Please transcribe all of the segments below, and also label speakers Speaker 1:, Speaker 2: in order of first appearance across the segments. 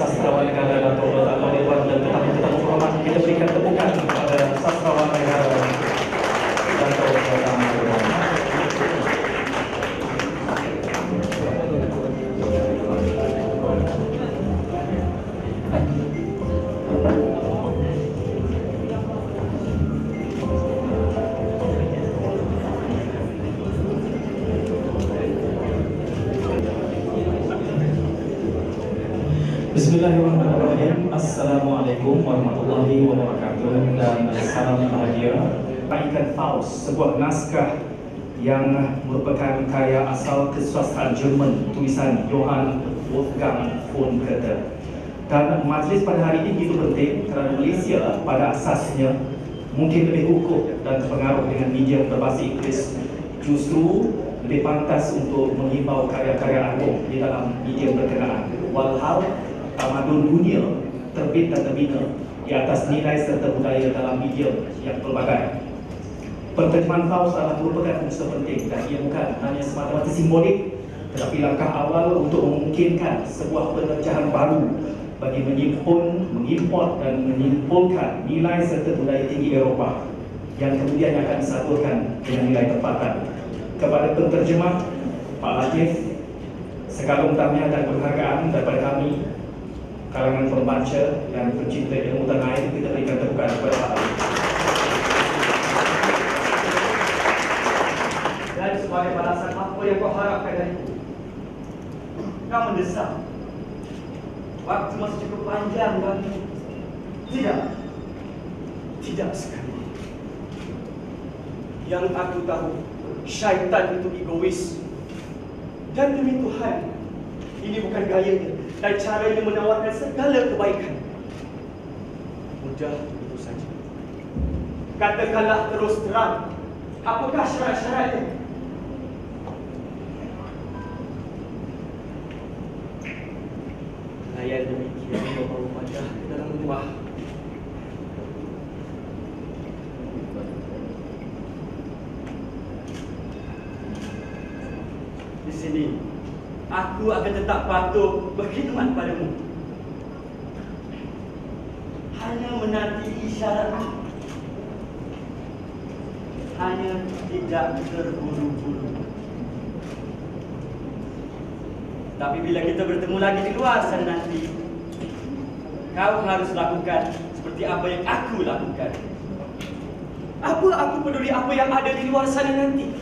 Speaker 1: Sasterawan Negara Dato Dr Anwar Ridhwan dan tetamu-tetamu hormat, kita berikan tepukan kepada Sasterawan Negara Dato Dr Anwar Ridhwan. Bismillahirrahmanirrahim. Assalamualaikum warahmatullahi wabarakatuh dan salam bahagia. Menampilkan Faust, sebuah naskah yang merupakan karya asal kesusasteraan Jerman, tulisan Johann Wolfgang von Goethe. Dan majlis pada hari ini begitu penting kerana Malaysia pada asasnya mungkin lebih kukuh dan terpengaruh dengan media berbahasa Inggeris, justru lebih pantas untuk menghimbau karya-karya agung di dalam media berkenaan. Walhal tamadun dunia terbit dan terbina di atas nilai serta budaya dalam media yang pelbagai. Penterjemahan Faust adalah merupakan unsur penting dan ia bukan hanya semata-mata simbolik, tetapi langkah awal untuk memungkinkan sebuah penerjemahan baru bagi menyimpun, mengimport dan menyimpulkan nilai serta budaya tinggi Eropah yang kemudian akan disatukan dengan nilai tempatan. Kepada penterjemah Pak Latif, sekalung tahniah dan penghargaan daripada kami, kalangan pembaca dan pencinta ilmu tanah air, kita berikan tepukan kepada Pak Latif.
Speaker 2: Dan sebagai balasan apa yang kau harapkan dariku, kau mendesak waktu masih cukup panjang bagi. Tidak sekali. Yang aku tahu, syaitan itu egois. Dan demi Tuhan, ini bukan gayanya dan caranya menawarkan segala kebaikan. Mudah itu saja. Katakanlah terus terang, apakah syarat-syaratnya? Layan demikian bawa wajah ke dalam rumah. Di sini, aku akan tetap patuh berkhidmat padamu. Hanya menanti isyaratmu. Hanya tidak terburu-buru. Tapi bila kita bertemu lagi di luar sana nanti, kau harus lakukan seperti apa yang aku lakukan. Apa aku peduli apa yang ada di luar sana nanti?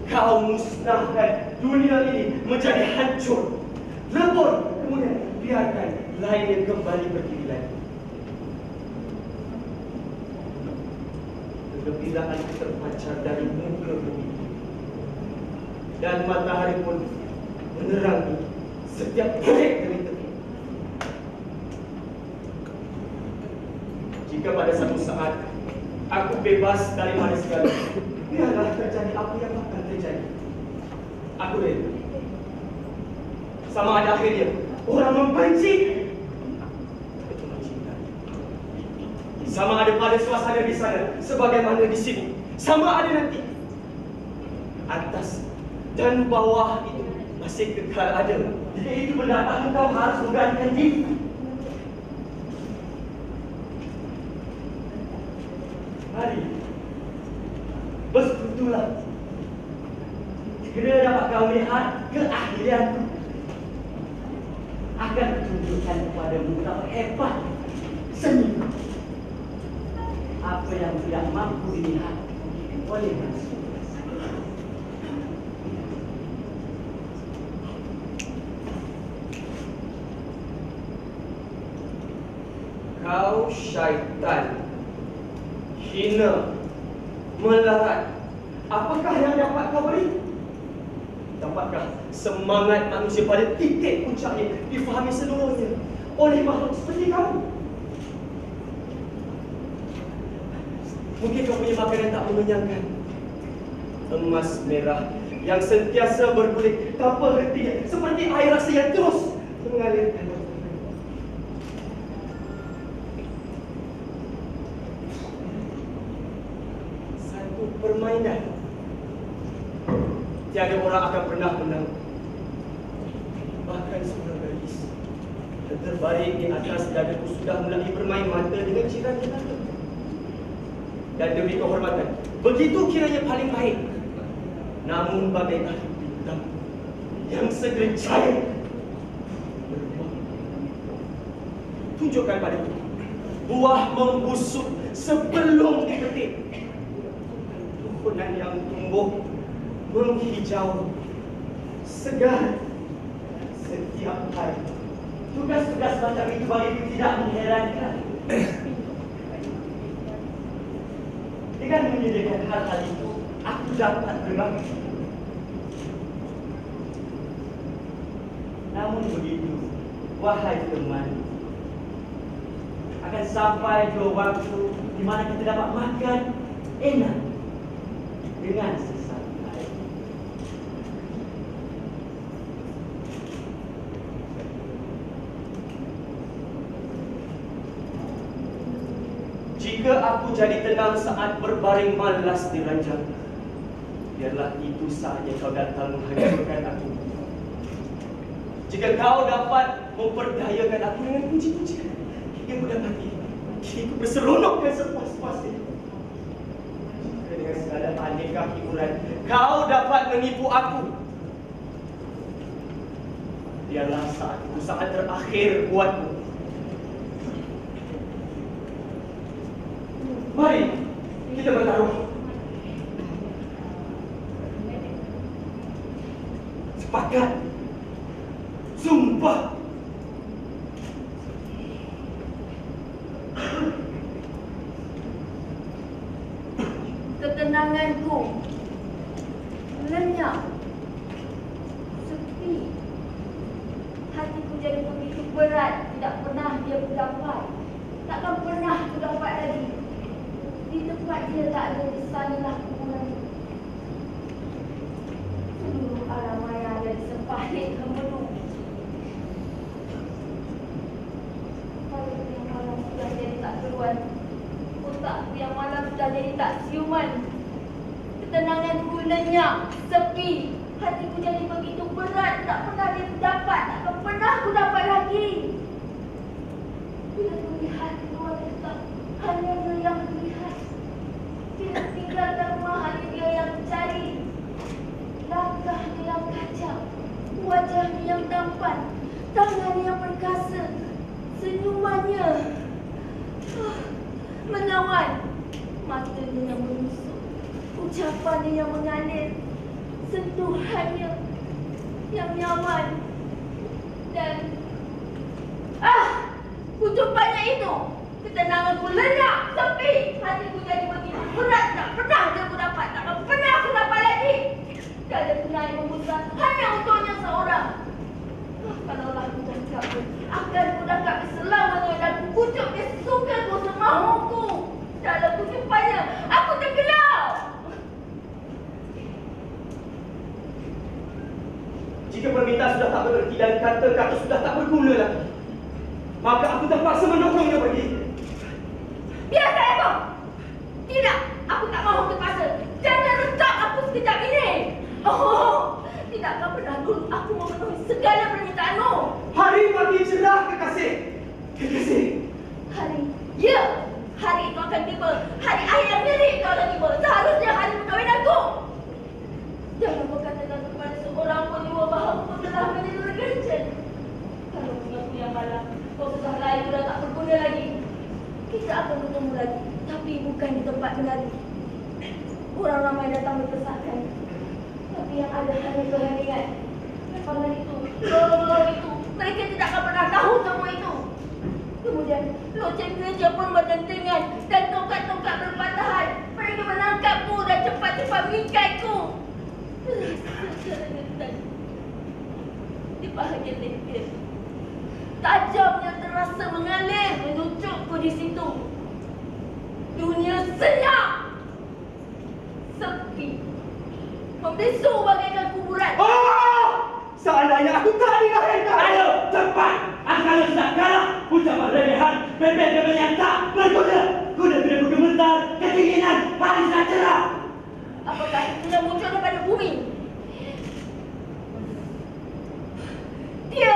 Speaker 2: Kau musnahkan dunia ini menjadi hancur, lebur, kemudian biarkan lainnya kembali berdiri lagi. Kegembiraan terpancar dari muka bumi, dan matahari pun menerangi setiap proyek dari tepi. Jika pada satu saat aku bebas dari mana segala, biarlah terjadi apa yang akan terjadi. Aku rela. Sama ada akhirnya orang membenci atau mencintai. Sama ada pada suasana di sana sebagaimana di sini. Sama ada nanti atas dan bawah itu masih kekal ada. Jika itu mendatang, kau harus menggantikan diri. Mari bersekutulah. Segera dapat kau lihat keahlianku. Akan tunjukkan kepadamu betapa hebat seni. Apa yang tidak mampu dilihat oleh manusia. Kau syaitan, hina, melarat. Apakah yang dapat kau beri? Dapatkah semangat manusia pada titik puncaknya difahami seluruhnya oleh makhluk seperti kamu? Mungkin kau punya makanan tak mengenyangkan. Emas merah yang sentiasa bergulir tanpa henti, seperti air rasa yang terus mengalirkan. Satu permainan tiada orang akan pernah menang. Bahkan seorang gadis terbaring di atas dadaku sudah mulai bermain mata dengan jiran tetangga. Dan demi kehormatan, begitu kiranya paling baik. Namun bagaikan bintang yang segera jaya berbuah. Tunjukkan padaku buah membusuk sebelum dipetik, tuhunan yang tumbuh menghijau segar setiap hari. Tugas-tugas macam itu bagiku tidak mengherankan. Dengan menyediakan hal-hal itu, aku dapat berbagi. Namun begitu, wahai teman, akan sampai dua waktu di mana kita dapat makan enak dengan sesantai. Jika aku jadi tenang saat berbaring malas di ranjang, biarlah itu sahaja kau datang menghancurkan aku. Jika kau dapat memperdayakan aku dengan puji-pujian yang mendapati diriku berseronok dan sepuas-puasnya, jika dengan segala aneka hiburan kau dapat menipu aku, biarlah saat itu saat terakhir buatku. Mari kita bertaruh. Sepakat. Sumpah.
Speaker 3: Ketenanganku lenyap, sepi. Hatiku jadi begitu berat, tidak pernah dia dapat. Takkan pernah aku dapat lagi. Di tempat dia tak ada, di sanalah kuburan. Seluruh alam maya dari sepahit ke menu. Kepalaku yang malam sudah jadi tak keruan. Otakku yang malam sudah jadi tak siuman. Ketenanganku lenyap, sepi. Hatiku jadi begitu berat, tak pernah dia dapat. Takkan pernah aku dapat lagi. Bila ku lihat keluar tetap, hanya dia yang melihat. Bila tinggalkan rumah, hanya dia yang mencari. Langkahnya yang kacau, wajahnya yang tampan, tangannya yang perkasa, senyumannya menawan, matanya yang menusuk, ucapannya yang mengalir, sentuhannya yang nyaman, dan kutupannya itu. Ketenanganku lenyap, sepi. Hatiku jadi begitu berat, tak pernah aku dapat, takkan pernah aku dapat lagi. Dada tunai membesar hanya untuknya seorang. Kalaulah aku cakap, akan ku dapat selamanya dan ku kucuk dia sesukaku semahuku. Dalam kutupannya, aku tenggelam.
Speaker 2: Jika permintaan sudah tak bererti dan kata-kata sudah tak berguna lagi, maka aku terpaksa mendorongnya pergi.
Speaker 3: Biar saya kau. Tidak, aku tak mahu terpaksa. Jangan retak aku sekejap ini. Oh, tidakkah pernah dulu aku memenuhi segala permintaanmu?
Speaker 2: Hari makin cerah, kekasih. Kekasih.
Speaker 3: Hari, ya. Hari itu akan tiba. Hari akhir yang milik itu akan tiba. Seharusnya hari perkahwinanku. Jangan berkatakan kepada seorang pun juga bahawa kau telah menjadi regencen. Kalau bungaku yang malam, kau sudah lain sudah tak berguna lagi. Kita akan bertemu lagi, tapi bukan di tempat menari. Orang ramai datang berkesakan, tapi yang ada hanya keheningan. Lapangan itu, lorong-lorong itu, mereka tidak akan pernah tahu semua itu. Kemudian, loceng gereja pun berdentingan dan tongkat-tongkat berpatahan. Mereka menangkapku dan cepat-cepat mengikatku. Di bahagian leher, tajamnya terasa mengalir menucukku di situ. Dunia senyap, sepi, membisu bagaikan kuburan.
Speaker 2: Oh! Seandainya aku tak dilahirkan. Ayo, cepat! Kalau sudah kalah, ucapan lebihan, bebek-bebek yang tak berguna. Kuda-kuda bergemetar, kedinginan, hari sudah cerah.
Speaker 3: Apakah itu yang muncul daripada bumi? Dia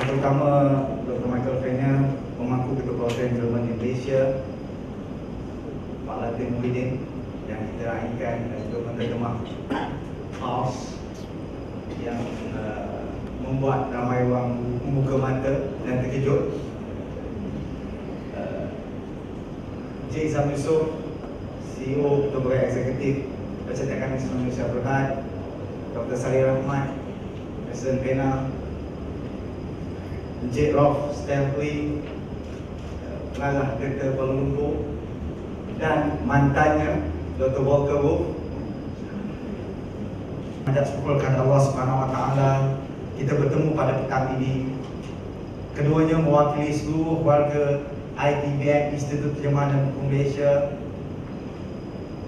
Speaker 4: Terutama Dr. Michael PENA, pemangku ketua Jerman Malaysia, Pak Latif Mohidin yang kita raikan dan juga menerjemah Faust yang membuat ramai orang membuka mata dan terkejut. Encik Sam Yusof, CEO Ketua Eksekutif Percetakan Nasional Malaysia Berhad, Dr. Salih Rahmat, Presiden PENA, Encik Rof Stanley, pengarah kereta Kuala Lumpur, dan mantannya Dr. Walker Wolf. Ajak syukurkan Allah Subhanahu Wa Taala kita bertemu pada petang ini. Keduanya mewakili seluruh warga ITBM Institut Terjemahan dan Buku Malaysia.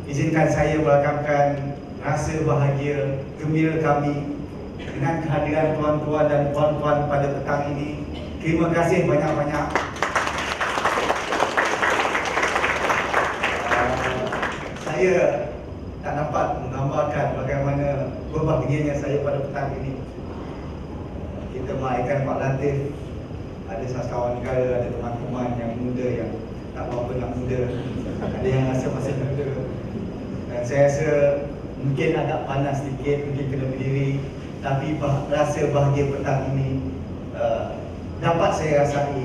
Speaker 4: Izinkan saya merakamkan rasa bahagia, gembira kami dengan kehadiran tuan-tuan dan puan-puan pada petang ini. Terima kasih banyak-banyak. Saya tak dapat menggambarkan bagaimana berbahagianya saya pada petang ini. Kita meraihkan Pak Latif, ada Sasterawan Negara, ada teman-teman yang muda yang tak berapa nak muda, ada yang masih muda. Dan saya rasa mungkin agak panas sedikit, mungkin kena berdiri, tapi rasa bahagia petang ini dapat saya rasai,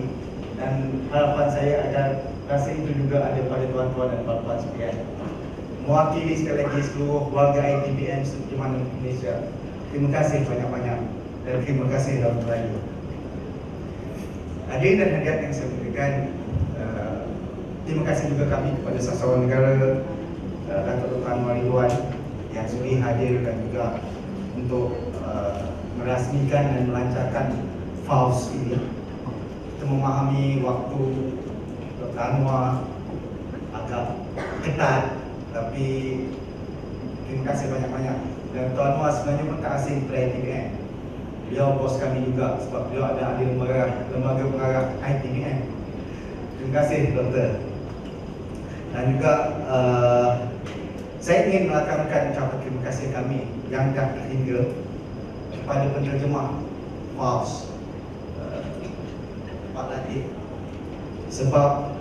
Speaker 4: dan harapan saya agar rasa itu juga ada pada tuan-tuan dan puan-puan sekalian. Mewakili sekali lagi seluruh warga ITBM Terjemahan Malaysia, terima kasih banyak-banyak dan terima kasih dalam Melayu. Hadirin dan hadirat yang saya muliakan, terima kasih juga kami kepada Sasterawan Negara Dato Dr Anwar Ridhwan yang sudi hadir dan juga untuk merasmikan dan melancarkan Faust ini. Kita memahami waktu Dr. Anwar agak ketat, tapi terima kasih banyak-banyak. Dan Dr. Anwar sebenarnya pun tak asing pada ITBM. Beliau bos kami juga sebab beliau ada ahli lembaga pengarah ITBM. Terima kasih Doktor. Dan juga saya ingin melakukan ucapan terima kasih kami yang dah terhingga kepada penerjemah Faust, Pak Latif. Sebab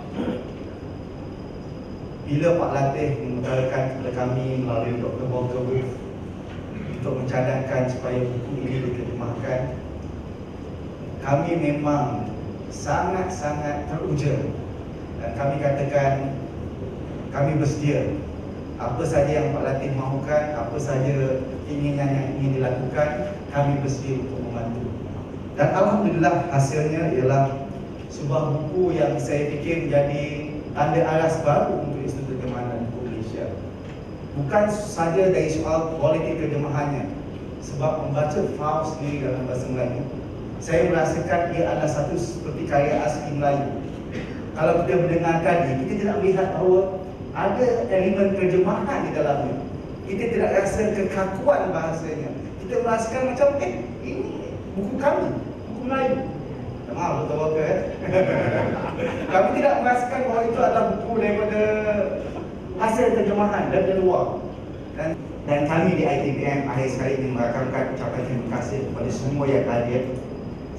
Speaker 4: bila Pak Latif mengutarakan kepada kami melalui Dr. Walker Wolf untuk mencadangkan supaya buku ini diterjemahkan, kami memang sangat-sangat teruja dan kami katakan kami bersedia. Apa saja yang Pak Latif mahukan, apa saja keinginan yang ingin dilakukan, kami bersedia untuk membantu. Dan alhamdulillah hasilnya ialah sebuah buku yang saya fikir menjadi tanda aras baru untuk Institut Terjemahan dan Buku Malaysia. Bukan saja dari soal kualiti terjemahannya, sebab membaca Faust sendiri dalam bahasa Melayu, saya merasakan ia adalah satu seperti karya asli Melayu. Kalau kita mendengarkan dia, kita tidak melihat bahawa ada elemen terjemahan di dalamnya. Kita tidak rasa kekakuan bahasanya. Kita merasakan macam, ini buku kami, buku Melayu. Maaf, betul Walker. Kami tidak merasakan bahawa itu adalah buku daripada hasil terjemahan dari luar. Dan kami di ITBM akhir sekali ingin merakamkan ucapan terima kasih kepada semua yang hadir,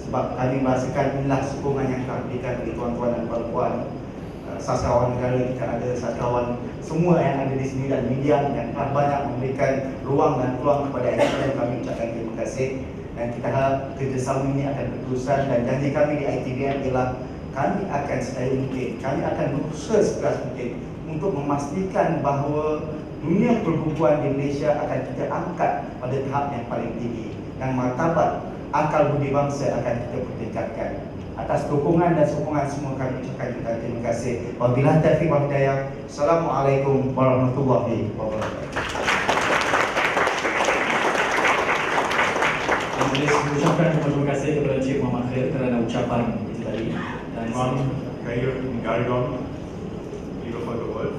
Speaker 4: sebab kami merasakan inilah sokongan yang telah diberikan oleh tuan-tuan dan puan-puan. Sasterawan negara, kita ada sastrawan semua yang ada di sini dan media yang telah banyak memberikan ruang dan peluang kepada ITBM. Kami ucapkan terima kasih dan kita harap kerjasama ini akan berterusan, dan janji kami di ITBM ialah kami akan sedaya mungkin, kami akan berusaha sekeras mungkin untuk memastikan bahawa dunia perbukuan di Malaysia akan kita angkat pada tahap yang paling tinggi dan martabat akal budi bangsa akan kita pertingkatkan. Atas dukungan dan sokongan semua kami ucapkan jutaan terima kasih. Wabillahi taufiq wal hidayah. Assalamualaikum warahmatullahi wabarakatuh.
Speaker 1: Majlis mengucapkan terima kasih kepada Encik Muhammad Khair kerana ucapan itu tadi. Dan
Speaker 5: Karya Gargon, liebe Volker Wolf,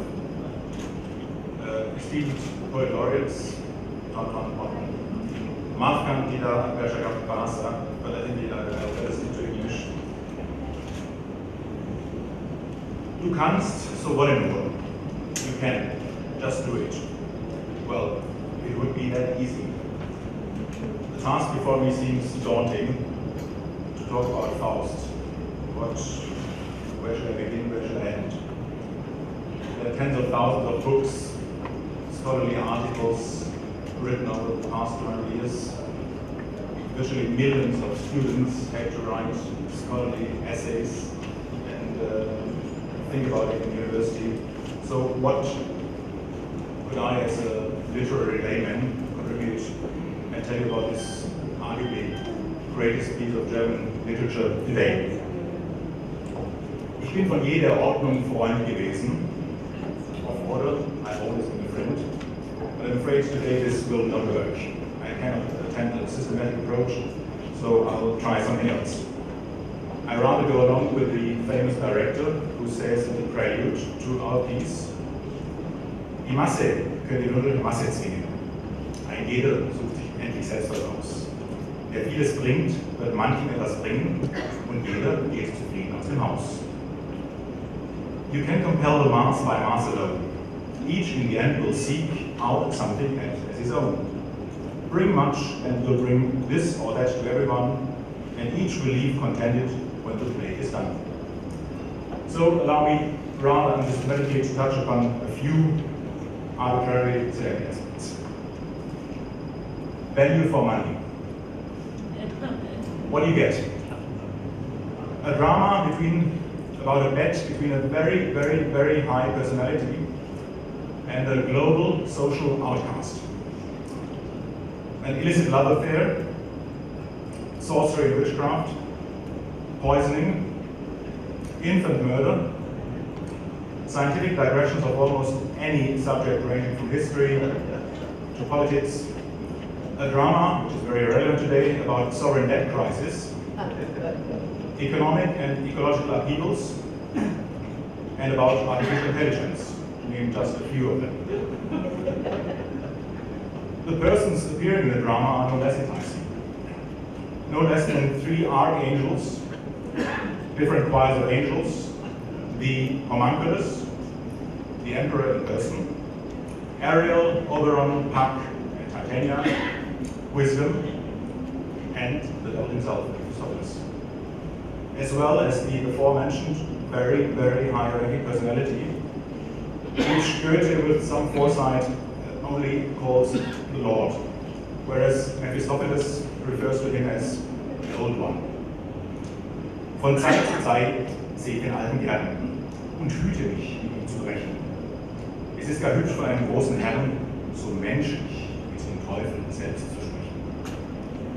Speaker 5: esteemed poet laureates, non-non-non. Maafkan tidak bercakap bahasa, pada ini adalah into English. Du kannst, so wollen wir. You can, just do it. Well, we it would be that easy. The task before me seems daunting. To talk about Faust. Where should I begin, where should I end? There are tens of thousands of books, scholarly articles written over the past 200 years. Virtually millions of students had to write scholarly essays and think about it in university. So what could I, as a literary layman, contribute and tell you about this arguably greatest piece of German literature today? Ich bin von jeder Ordnung Freund gewesen. Of order, I've always been a friend. But I'm afraid today this will not work. I cannot attempt a systematic approach, so I'll try something else. I rather go along with the famous director who says in the prelude to our piece, die Masse könnt ihr nur durch Masse ziehen. Ein jeder sucht sich endlich selbst was aus. Wer vieles bringt, wird manchem etwas bringen und jeder geht zufrieden aus dem Haus. You can compel the mass by mass alone. Each in the end will seek out something as his own. Bring much and will bring this or that to everyone, and each will leave contented when the play is done. So allow me rather unsystematically to touch upon a few arbitrary salient aspects. Value for money. What do you get? A drama about a bet between a very, very, very high personality and a global social outcast. An illicit love affair, sorcery and witchcraft, poisoning, infant murder, scientific digressions of almost any subject ranging from history to politics, a drama, which is very relevant today, about sovereign debt crisis, economic and ecological upheavals, and about artificial intelligence, to name just a few of them. The persons appearing in the drama are no less enticing. No less than 3 archangels, different choirs of angels, the homunculus, the emperor in person, Ariel, Oberon, Puck, and Titania, wisdom, and the devil himself, Mephistopheles. As well as the aforementioned very, very high-ranking personality, which Goethe with some foresight only calls the Lord, whereas Mephistopheles refers to him as the Old One. Von Zeit zu Zeit sehe ich den Alten gern und hüte mich, mit ihm zu brechen. Es ist gar hübsch von einem großen Herrn, so menschlich mit dem Teufel selbst zu sprechen.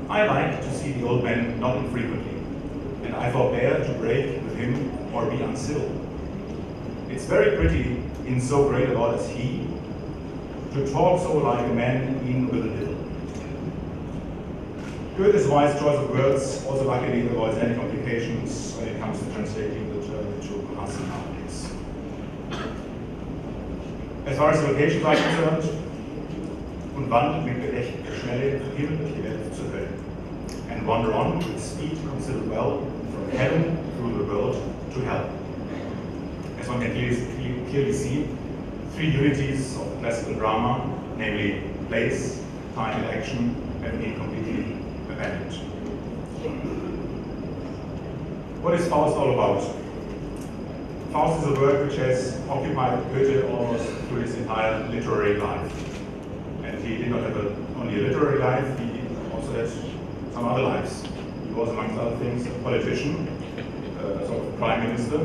Speaker 5: I like to see the old man not infrequently, and I forbear to break with him or be uncivil. It's very pretty in so great a lord as he to talk so like a man in with a devil. Goethe's wise choice of words also luckily avoids any complications when it comes to translating the term into us nowadays. As far as the locations are concerned, und wandelt mit bedächtiger Schnelle von Himmel durch die Welt zur Hölle. And wander on with speed considered well, from heaven through the world to hell. As one can clearly see, 3 unities of classical drama, namely place, time, and action, have been completely abandoned. What is Faust all about? Faust is a work which has occupied Goethe almost through his entire literary life. And he did not have only a literary life, he also had some other lives. He was, amongst other things, a politician, a sort of prime minister,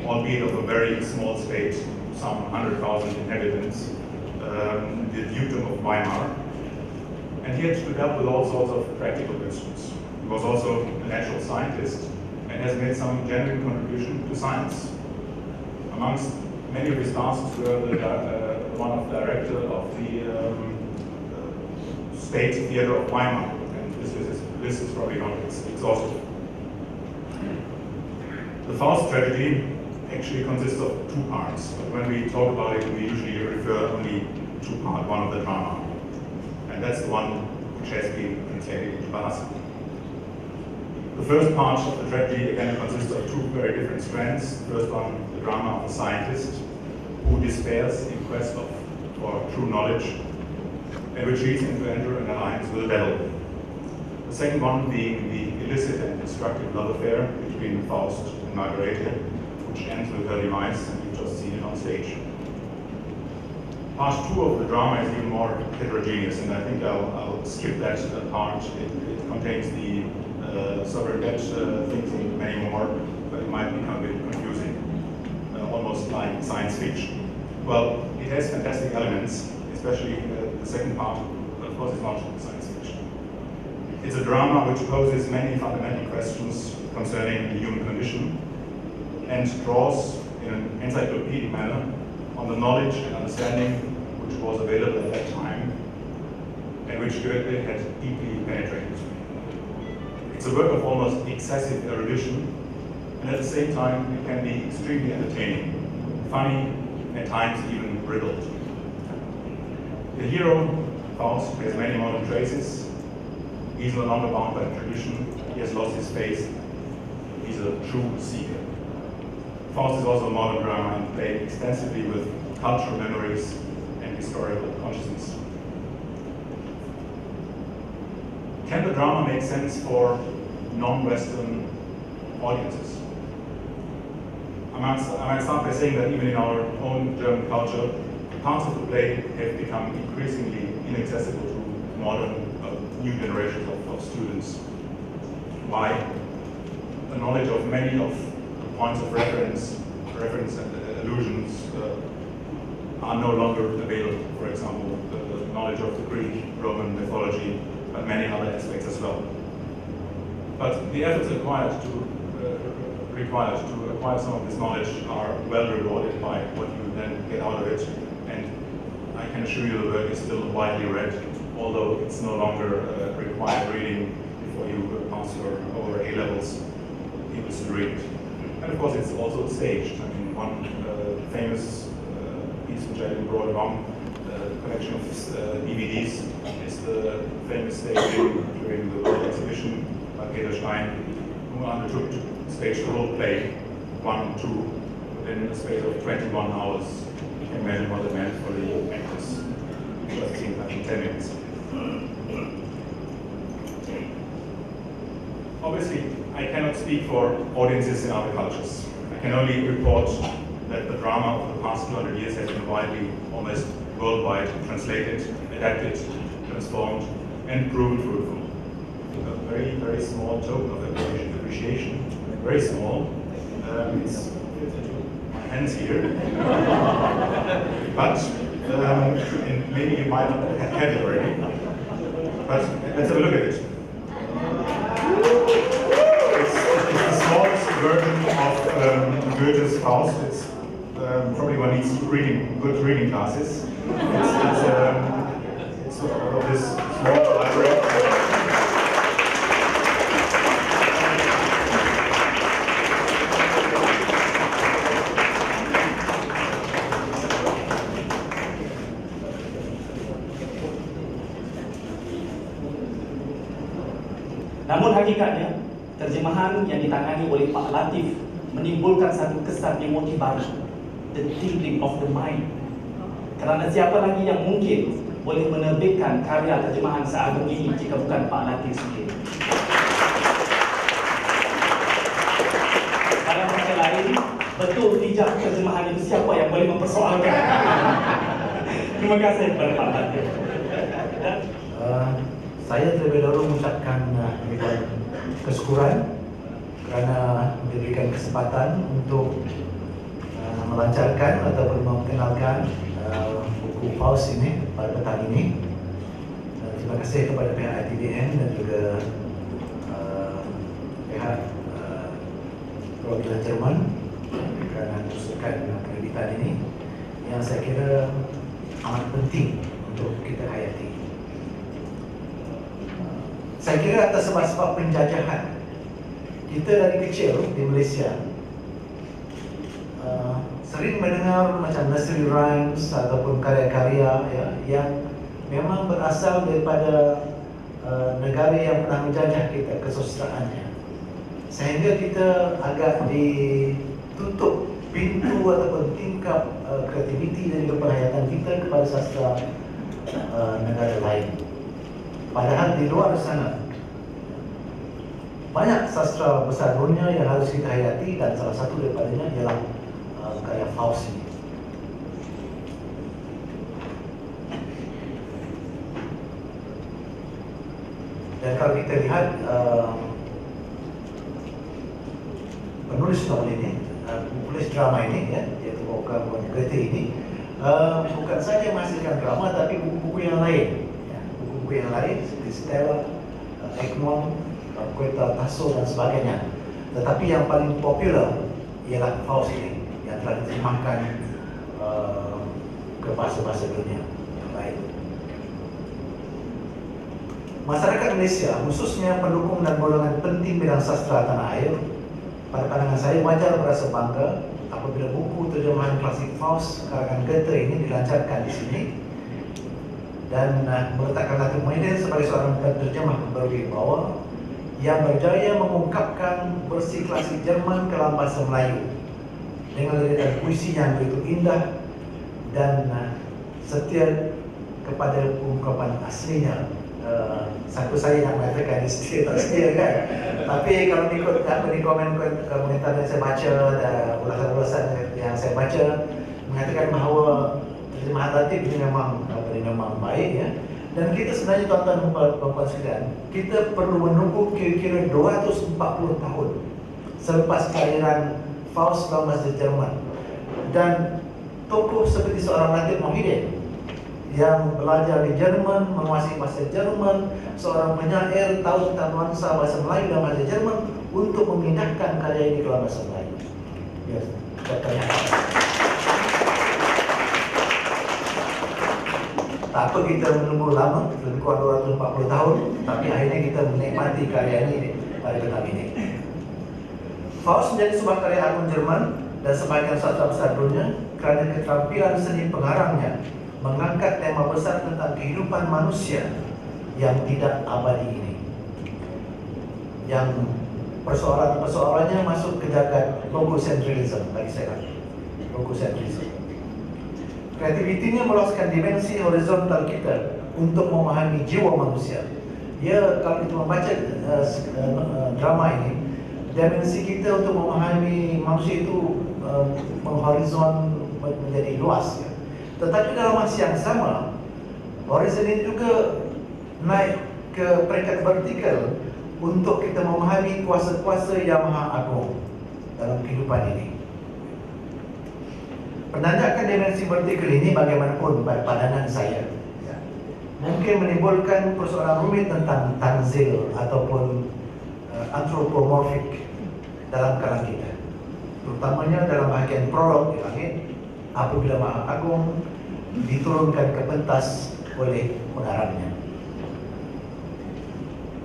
Speaker 5: albeit of a very small state, some 100,000 inhabitants, the Dukedom of Weimar. And he had to deal with all sorts of practical questions. He was also a natural scientist and has made some genuine contribution to science. Amongst many of his tasks were one of the director of the State Theatre of Weimar, and this is probably not exhaustive. The Faust tragedy actually consists of 2 parts, but when we talk about it, we usually refer only to part 1 of the drama, and that's the one which has been translated into Bahasa. The first part of the tragedy again consists of 2 very different strands. The first one, the drama of a scientist who despairs in quest for true knowledge, and retreats into enter an alliance with the devil. The second one being the illicit and destructive love affair between Faust and Margarete, which ends with her demise, and you've just seen it on stage. Part 2 of the drama is even more heterogeneous, and I think I'll skip that part. It contains the sovereign debt things and many more, but it might become a bit confusing, almost like science fiction. Well, it has fantastic elements, especially the second part. Of course, it's not science fiction. It's a drama which poses many fundamental questions concerning the human condition and draws in an encyclopedic manner on the knowledge and understanding which was available at that time and which Goethe had deeply penetrated. It's a work of almost excessive erudition, and at the same time it can be extremely entertaining, funny, at times even riddled. The hero, Faust, has many modern traces. He's no longer bound by tradition, he has lost his faith, he's a true seeker. Faust is also a modern drama and played extensively with cultural memories and historical consciousness. Can the drama make sense for non-Western audiences? I might start by saying that even in our own German culture, parts of the play have become increasingly inaccessible to modern, new generations of students. Why? The knowledge of many of the points of reference and allusions are no longer available. For example, the knowledge of the Greek, Roman mythology, but many other aspects as well. But the efforts required to acquire some of this knowledge are well rewarded by what you then get out of it. And I can assure you the work is still widely read, although it's no longer required reading before you pass your over A-levels. People still read it. And of course it's also staged. I mean, one famous piece which I brought along, the collection of DVDs, is the famous staging during the World Exhibition by Peter Stein, who undertook to stage the whole play, 1 and 2, within a space of 21 hours. You can imagine what it meant for the actors. Just seen that in 10 minutes. Obviously, I cannot speak for audiences in other cultures. I can only report that the drama of the past 200 years has been widely, almost worldwide, translated, adapted, transformed, and proven fruitful. A very, very small token of appreciation, very small. It's fit into my hands here. But, and maybe you might not have it already, but let's have a look at it. It's the smallest version of Goethe's Faust. It's probably one needs good reading classes. It's of this small library.
Speaker 1: Namun hakikatnya, terjemahan yang ditangani oleh Pak Latif menimbulkan satu kesan emoti baru, the tingling of the mind. Kerana siapa lagi yang mungkin boleh menerbitkan karya terjemahan seagung ini jika bukan Pak Latif sendiri. Dalam kata lain, betul tidak terjemahan itu siapa yang boleh mempersoalkan. Terima kasih kepada Pak Latif.
Speaker 6: Saya terlebih dahulu mengucapkan kesyukuran kerana diberikan kesempatan untuk melancarkan ataupun memperkenalkan buku Faust ini pada petang ini. Terima kasih kepada pihak ITBM dan juga pihak perwakilan Jerman kerana meneruskan penerbitan ini yang saya kira amat penting untuk kita hayati. Saya kira atas sebab-sebab penjajahan, kita dari kecil di Malaysia sering mendengar macam nursery rhymes ataupun karya-karya ya, yang memang berasal daripada negara yang pernah menjajah kita, kesusasteraannya. Sehingga kita agak ditutup pintu ataupun tingkap kreativiti dan juga penghayatan kita kepada sastra negara lain. Padahal di luar sana banyak sastra besar dunia yang harus kita hayati, dan salah satu daripadanya ialah karya Faust ini. Dan kalau kita lihat penulis novel ini, penulis drama ini, ya, yaitu Wolfgang von Goethe ini, bukan saja menghasilkan drama, tapi buku-buku yang lain, ya, buku-buku yang lain seperti Stella, Egmont, Goethe, Tasso dan sebagainya. Tetapi yang paling populer ialah Faust ini, yang telah diterjemahkan ke bahasa-bahasa dunia yang lain. Masyarakat Malaysia, khususnya pendukung dan golongan penting bidang sastra tanah air, pada pandangan saya wajar merasa bangga apabila buku terjemahan klasik Faust karangan Goethe ini dilancarkan di sini, dan meletakkan Latif Mohidin sebagai seorang penterjemah berwira bawah yang berjaya mengungkapkan versi klasik Jerman ke dalam bahasa Melayu dengan lirik puisi yang begitu indah dan setia kepada ungkapan aslinya. Sanggup saya yang mengatakan setia tak setia kan, tapi kalau ikut komentar yang saya baca dan ulasan-ulasan yang saya baca mengatakan bahawa terjemahan Latif ini memang baik, ya. Dan kita sebenarnya tuan-tuan dan puan sekalian, kita perlu menunggu kira-kira 240 tahun selepas kelahiran Faust dalam bahasa Jerman, dan tokoh seperti seorang Latif Mohidin yang belajar di Jerman, menguasai bahasa Jerman, seorang penyair tahu tentang nuansa bahasa Melayu dan bahasa Jerman untuk memindahkan karya ini ke dalam bahasa Melayu. Yes, tak apa kita menunggu lama, lebih kurang 240 tahun, tapi akhirnya kita menikmati karya ini pada tahun ini. Faust menjadi sebuah karya agung Jerman dan sebagian sastra besar dunia kerana keterampilan seni pengarangnya mengangkat tema besar tentang kehidupan manusia yang tidak abadi ini, yang persoalannya masuk ke jagat logocentrism bagi saya. Logocentrism. Kreativitinya meluaskan dimensi horizontal kita untuk memahami jiwa manusia. Ya, kalau kita membaca drama ini, dimensi kita untuk memahami manusia itu menghorizon menjadi luas, ya. Tetapi dalam masa yang sama, horizon ini juga naik ke peringkat vertikal untuk kita memahami kuasa-kuasa yang maha agung dalam kehidupan ini. Penandakan dimensi vertikal ini bagaimanapun pada pandangan saya, ya, mungkin menimbulkan persoalan rumit tentang tanzil ataupun antropomorfik dalam kalangan kita, terutamanya dalam bahagian prolog di langit, apabila Maha Agung diturunkan ke pentas oleh pengarangnya.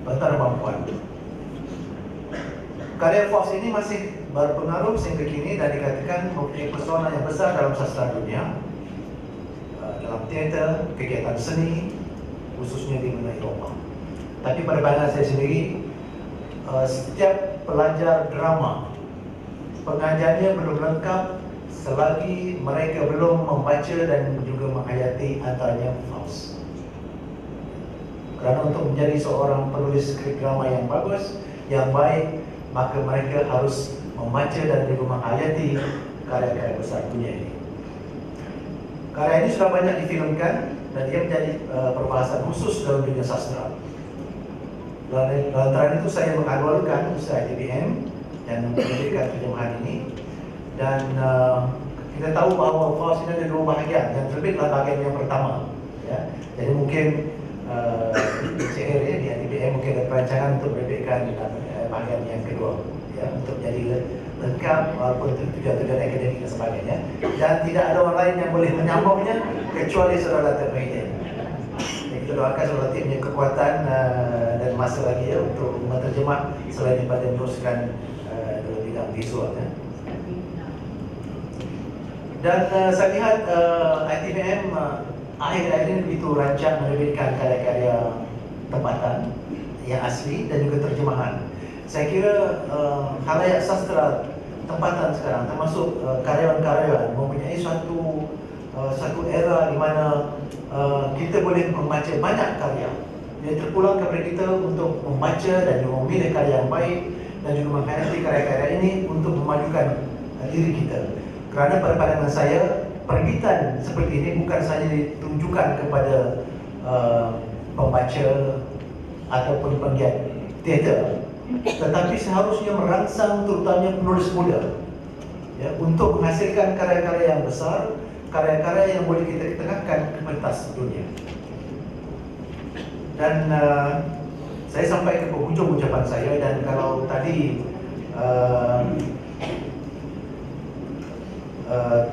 Speaker 6: Tuan-tuan dan puan, karya Faust ini masih berpengaruh sehingga kini dan dikatakan mempunyai pesona yang besar dalam sastra dunia, dalam teater, kegiatan seni, khususnya di benua Eropah. Tapi pada pandangan saya sendiri, setiap pelajar drama, pengajarnya belum lengkap selagi mereka belum membaca dan juga menghayati antaranya Faust. Kerana untuk menjadi seorang penulis skrip drama yang bagus, yang baik, maka mereka harus membaca dan juga menghayati karya-karya besar dunia ini. Karya ini sudah banyak difilmkan dan dia menjadi perbahasan khusus dalam dunia sastra. Lantaran itu saya mengadualkan usaha ITBM dan menerbitkan terjemahan ini. Dan kita tahu bahawa Faust ini ada dua bahagian. Yang terbitlah bahagian yang pertama, ya. Jadi mungkin CR ya, di ITBM mungkin ada perancangan untuk menerbitkan bahagian yang kedua, ya, untuk jadi lengkap walaupun tujuan-tujuan akademik dan sebagainya. Dan tidak ada orang lain yang boleh menyambungnya kecuali saudara Latif Mohidin. Kita doakan saudara Latif punya kekuatan dan masa lagi, ya, untuk menerjemah selain daripada meneruskan dalam bidang visual, ya. Dan saya lihat ITBM akhir-akhir ini begitu rancang menerbitkan karya-karya tempatan yang asli dan juga terjemahan. Saya kira khalayak sastra tempatan sekarang, termasuk karyawan-karyawan, mempunyai suatu satu era di mana kita boleh membaca banyak karya. Dia terpulang kepada kita untuk membaca dan juga memilih karya yang baik dan juga menghayati karya-karya ini untuk memajukan diri kita. Kerana pada pandangan saya, perbitan seperti ini bukan sahaja ditujukan kepada pembaca ataupun penggiat teater, tetapi seharusnya merangsang terutamanya penulis muda, ya, untuk menghasilkan karya-karya yang besar, karya-karya yang boleh kita ketengahkan ke pentas dunia. Dan saya sampai ke penghujung ucapan saya, dan kalau tadi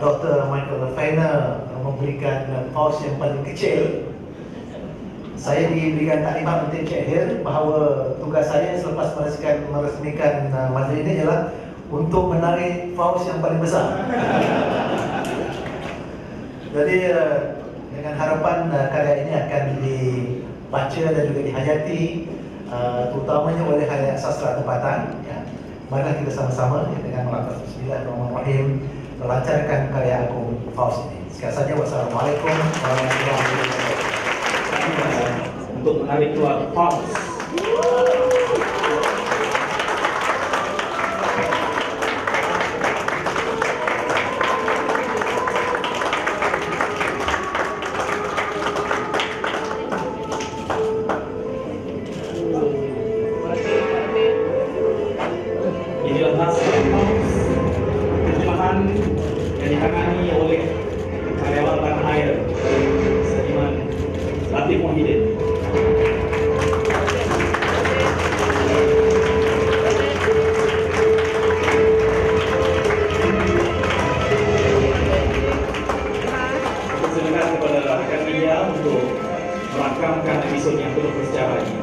Speaker 6: Dr. Michael PENA memberikan Faust yang paling kecil, saya diberikan taklimat oleh Encik Hir bahawa tugas saya selepas meresmikan majlis ini ialah untuk menarik Faust yang paling besar. Jadi dengan harapan karya ini akan dibaca dan juga dihayati, terutamanya oleh halayak sastra tempatan. Ya. Marilah kita sama-sama dengan melafaz Bismillahirrahmanirrahim melancarkan karya agung Faust ini. Sekian saja. Wassalamualaikum warahmatullahi wabarakatuh.
Speaker 1: Untuk menarik keluar Faust. Inilah naskah Faust, terjemahan yang ditangani oleh karyawan tanah air, seniman Latif Mohidin. Silakan kepada rekan media untuk merakamkan episode yang penuh bersejarah ini.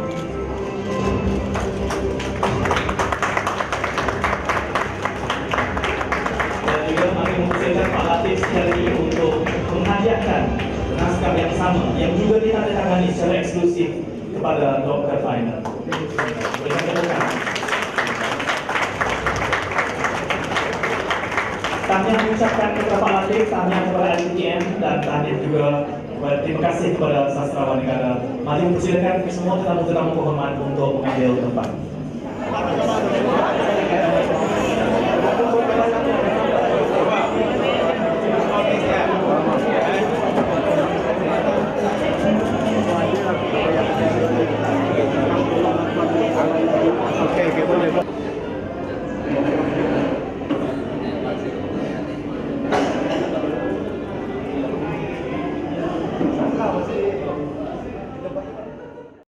Speaker 1: Dan juga kami mempersilakan Pak Latif sekali ini untuk menghadiahkan naskah yang sama yang juga ditandatangani secara eksklusif kepada Dr. Final. Berikan tepukan. Tahniah mengucapkan kepada Pak Latif, tahniah kepada ITBM, dan tahniah juga terima kasih kepada Sasterawan Negara. Mari mempersilakan semua tetamu-tetamu kehormat untuk mengambil tempat.